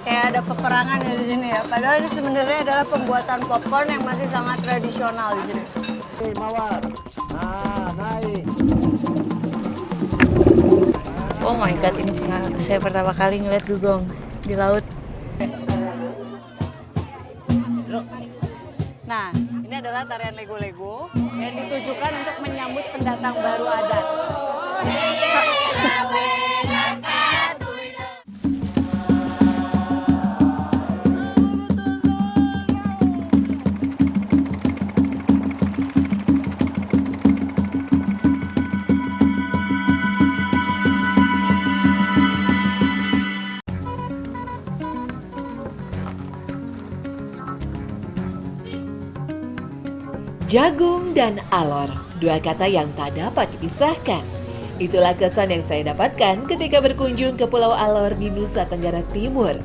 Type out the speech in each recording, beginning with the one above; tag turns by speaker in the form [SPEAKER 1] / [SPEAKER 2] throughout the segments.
[SPEAKER 1] Kayak ada peperangan ya di sini ya. Padahal ini sebenarnya adalah pembuatan popcorn yang masih sangat tradisional di sini.
[SPEAKER 2] Mawar. Nah, naik.
[SPEAKER 1] Oh my god, ini saya pertama kali ngeliat dugong di laut. Nah, ini adalah tarian lego-lego yang ditujukan untuk menyambut pendatang baru adat.
[SPEAKER 3] Jagung dan alor, dua kata yang tak dapat dipisahkan. Itulah kesan yang saya dapatkan ketika berkunjung ke Pulau Alor di Nusa Tenggara Timur.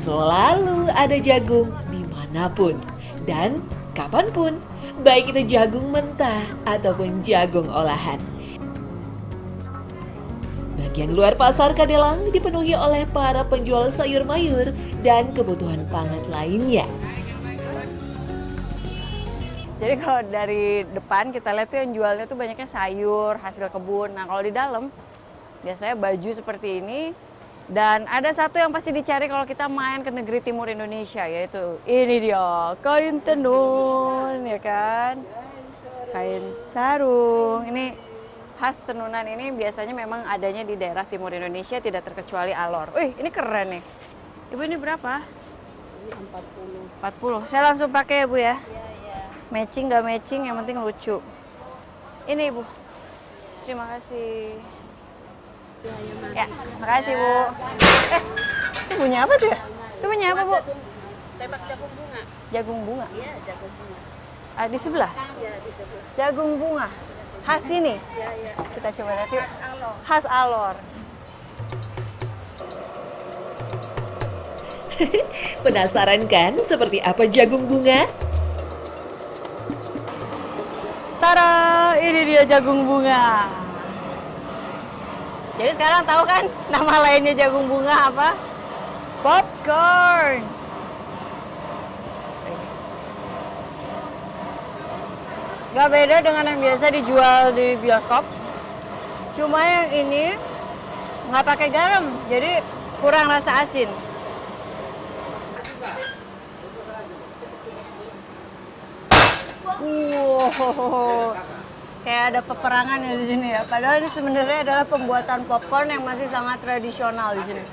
[SPEAKER 3] Selalu ada jagung dimanapun dan kapanpun, baik itu jagung mentah ataupun jagung olahan. Bagian luar pasar Kadelang dipenuhi oleh para penjual sayur mayur dan kebutuhan pangan lainnya.
[SPEAKER 1] Jadi kalau dari depan kita lihat tuh yang jualnya tuh banyaknya sayur, hasil kebun. Nah kalau di dalam biasanya baju seperti ini. Dan ada satu yang pasti dicari kalau kita main ke negeri timur Indonesia, yaitu ini dia, kain tenun, ya kan? Kain sarung. Ini khas tenunan ini biasanya memang adanya di daerah timur Indonesia, tidak terkecuali Alor. Wih, ini keren nih. Ibu ini berapa?
[SPEAKER 4] Ini 40.
[SPEAKER 1] 40. Saya langsung pakai ya Bu ya. Matching gak matching, yang penting lucu. Ini Ibu. Terima kasih. Ya, makasih Bu. Itu punya apa tuh ya? Itu punya apa Bu?
[SPEAKER 4] Tembak jagung bunga.
[SPEAKER 1] Jagung bunga.
[SPEAKER 4] Iya, jagung bunga.
[SPEAKER 1] Ah, di sebelah?
[SPEAKER 4] Iya, di sebelah.
[SPEAKER 1] Jagung bunga. Khas ini?
[SPEAKER 4] Iya, iya.
[SPEAKER 1] Kita coba lihat yuk.
[SPEAKER 4] Khas Alor.
[SPEAKER 1] Khas Alor.
[SPEAKER 3] Penasaran kan seperti apa jagung bunga?
[SPEAKER 1] Tara, ini dia jagung bunga. Jadi sekarang tahu kan nama lainnya jagung bunga apa? Popcorn. Gak beda dengan yang biasa dijual di bioskop. Cuma yang ini nggak pakai garam, jadi kurang rasa asin. Wow, kayak ada peperangan ya di sini ya. Padahal ini sebenarnya adalah pembuatan popcorn yang masih sangat tradisional di sini.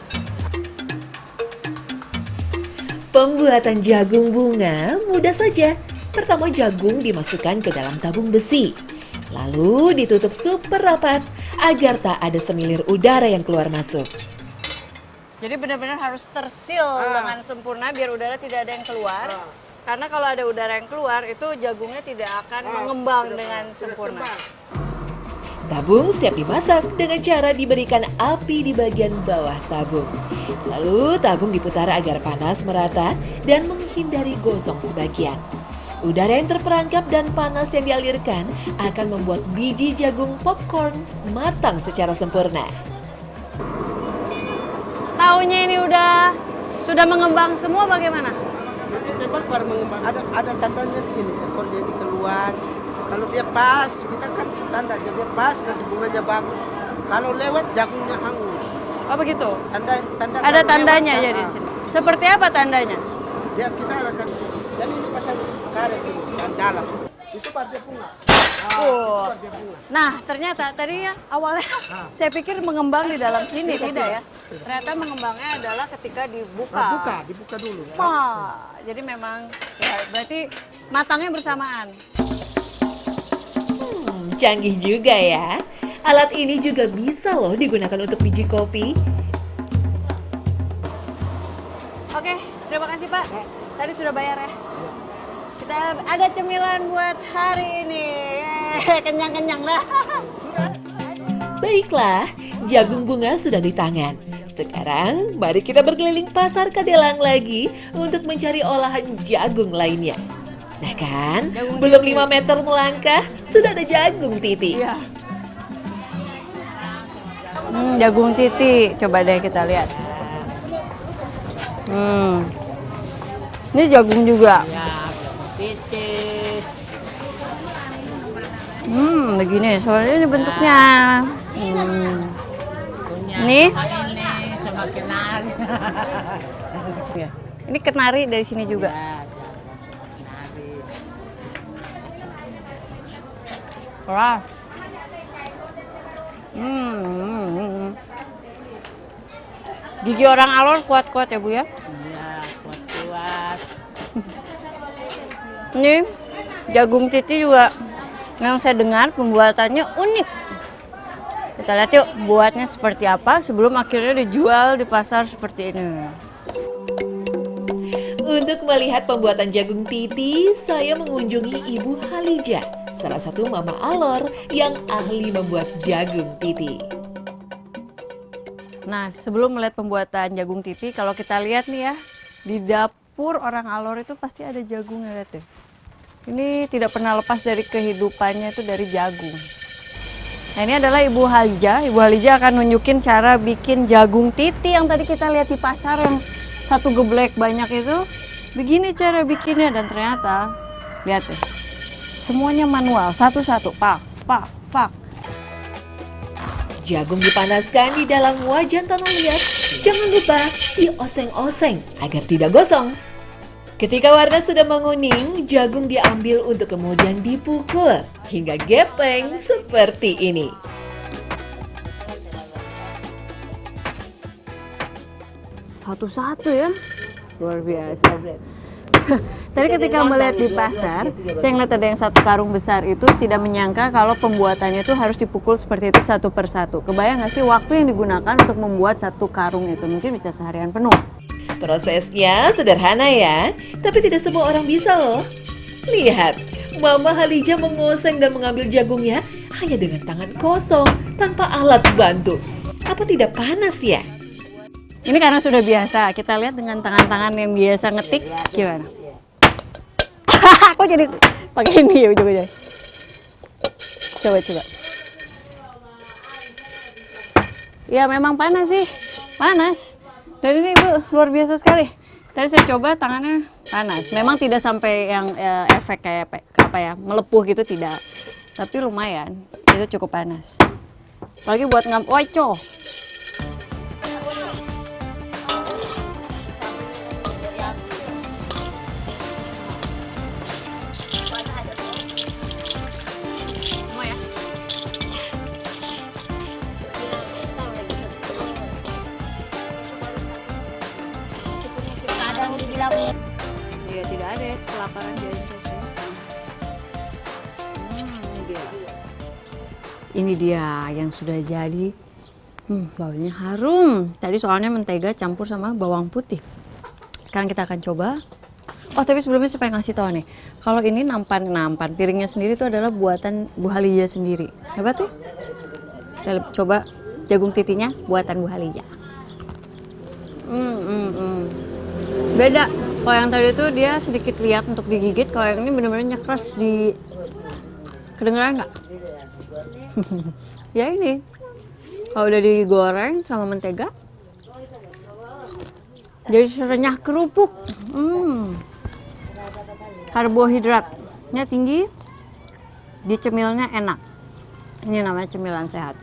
[SPEAKER 3] Pembuatan jagung bunga mudah saja. Pertama jagung dimasukkan ke dalam tabung besi. Lalu ditutup super rapat agar tak ada semilir udara yang keluar masuk.
[SPEAKER 1] Jadi benar-benar harus tersil dengan sempurna biar udara tidak ada yang keluar. Karena kalau ada udara yang keluar itu jagungnya tidak akan mengembang dengan sempurna.
[SPEAKER 3] Tabung siap dimasak dengan cara diberikan api di bagian bawah tabung. Lalu tabung diputar agar panas merata dan menghindari gosong sebagian. Udara yang terperangkap dan panas yang dialirkan akan membuat biji jagung popcorn matang secara sempurna.
[SPEAKER 1] Taunya ini sudah mengembang semua bagaimana?
[SPEAKER 2] Nanti tembak baru mengembang. Ada tandanya di sini. Ekor jadi keluar. Kalau dia pas, kita kan tanda dia pas, nanti bunganya bagus. Kalau lewat, jagungnya hangus.
[SPEAKER 1] Oh begitu?
[SPEAKER 2] Tanda
[SPEAKER 1] Ada
[SPEAKER 2] kalau
[SPEAKER 1] tandanya
[SPEAKER 2] lewat,
[SPEAKER 1] ya di sini. Seperti apa tandanya?
[SPEAKER 2] Ya kita akan. Jadi ini pasang karet ini, dan dalam. Itu baru bunga.
[SPEAKER 1] Oh. Nah, ternyata tadi ya awalnya saya pikir mengembang di dalam sini, tidak ya. Ternyata mengembangnya adalah ketika dibuka.
[SPEAKER 2] Dibuka dulu.
[SPEAKER 1] Wah, jadi memang ya berarti matangnya bersamaan.
[SPEAKER 3] Canggih juga ya. Alat ini juga bisa loh digunakan untuk biji kopi.
[SPEAKER 1] Oke, terima kasih Pak. Tadi sudah bayar ya. Kita ada cemilan buat hari ini. Kenyang-kenyang dah.
[SPEAKER 3] Baiklah, jagung bunga sudah di tangan. Sekarang mari kita berkeliling pasar Kadelang lagi untuk mencari olahan jagung lainnya. Nah kan,
[SPEAKER 1] Jagung
[SPEAKER 3] belum
[SPEAKER 1] titi.
[SPEAKER 3] 5 meter melangkah, sudah ada jagung titi.
[SPEAKER 1] Iya. Jagung titi, coba deh kita lihat. Ini jagung juga.
[SPEAKER 4] Ya, picis.
[SPEAKER 1] Begini, soalnya ini bentuknya. Nih.
[SPEAKER 4] Sama kenari.
[SPEAKER 1] Ini kenari dari sini juga.
[SPEAKER 4] Kenari.
[SPEAKER 1] Keras. Gigi orang Alor kuat-kuat ya Bu ya?
[SPEAKER 4] Iya, kuat-kuat.
[SPEAKER 1] Ini jagung titi juga yang saya dengar pembuatannya unik. Kita lihat yuk buatnya seperti apa sebelum akhirnya dijual di pasar seperti ini.
[SPEAKER 3] Untuk melihat pembuatan jagung titi, saya mengunjungi Ibu Halijah, salah satu mama Alor yang ahli membuat jagung titi.
[SPEAKER 1] Nah, sebelum melihat pembuatan jagung titi, kalau kita lihat nih ya, di dapur orang Alor itu pasti ada jagungnya, lihat deh. Ini tidak pernah lepas dari kehidupannya itu dari jagung. Nah, ini adalah Ibu Halijah. Ibu Halijah akan nunjukin cara bikin jagung titi yang tadi kita lihat di pasar yang satu geblek banyak itu. Begini cara bikinnya dan ternyata, lihat deh, semuanya manual, satu-satu, pak.
[SPEAKER 3] Jagung dipanaskan di dalam wajan tanah liat. Jangan lupa dioseng-oseng agar tidak gosong. Ketika warna sudah menguning, jagung diambil untuk kemudian dipukul hingga gepeng seperti ini.
[SPEAKER 1] Satu-satu ya, luar biasa. Tadi ketika melihat di pasar, saya ngeliat ada yang satu karung besar itu tidak menyangka kalau pembuatannya itu harus dipukul seperti itu satu persatu. Kebayang nggak sih waktu yang digunakan untuk membuat satu karung itu? Mungkin bisa seharian penuh.
[SPEAKER 3] Prosesnya sederhana ya, tapi tidak semua orang bisa loh. Lihat, Mama Halijah mengoseng dan mengambil jagungnya hanya dengan tangan kosong, tanpa alat bantu. Apa tidak panas ya?
[SPEAKER 1] Ini karena sudah biasa, kita lihat dengan tangan-tangan yang biasa ngetik, gimana? Kok jadi pakai ini ya ujung-ujungnya? Coba. Ya memang panas sih, panas. Dan ini Ibu luar biasa sekali. Tadi saya coba tangannya panas. Memang tidak sampai yang efek kayak apa ya, melepuh gitu tidak. Tapi lumayan, itu cukup panas. Apalagi buat waco. Iya tidak ada kelaparan di Indonesia. Ini dia yang sudah jadi. Baunya harum. Tadi soalnya mentega campur sama bawang putih. Sekarang kita akan coba. Oh tapi sebelumnya saya pengen ngasih tahu nih. Kalau ini nampan piringnya sendiri itu adalah buatan Bu Halijah sendiri. Hebat ya? Kita coba jagung titinya buatan Bu Halijah. Beda. Kalau yang tadi itu dia sedikit liat untuk digigit, kalau yang ini benar-benar nyekres di kedengeran nggak? Ya ini, kalau udah digoreng sama mentega, jadi serenyah kerupuk. Karbohidratnya tinggi, dicemilnya enak. Ini namanya cemilan sehat.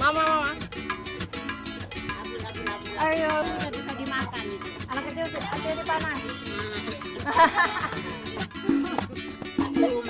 [SPEAKER 1] Mama. Ayo.
[SPEAKER 4] Sudah bisa dimakan itu.
[SPEAKER 1] Anak kecil dipanas.
[SPEAKER 4] Belum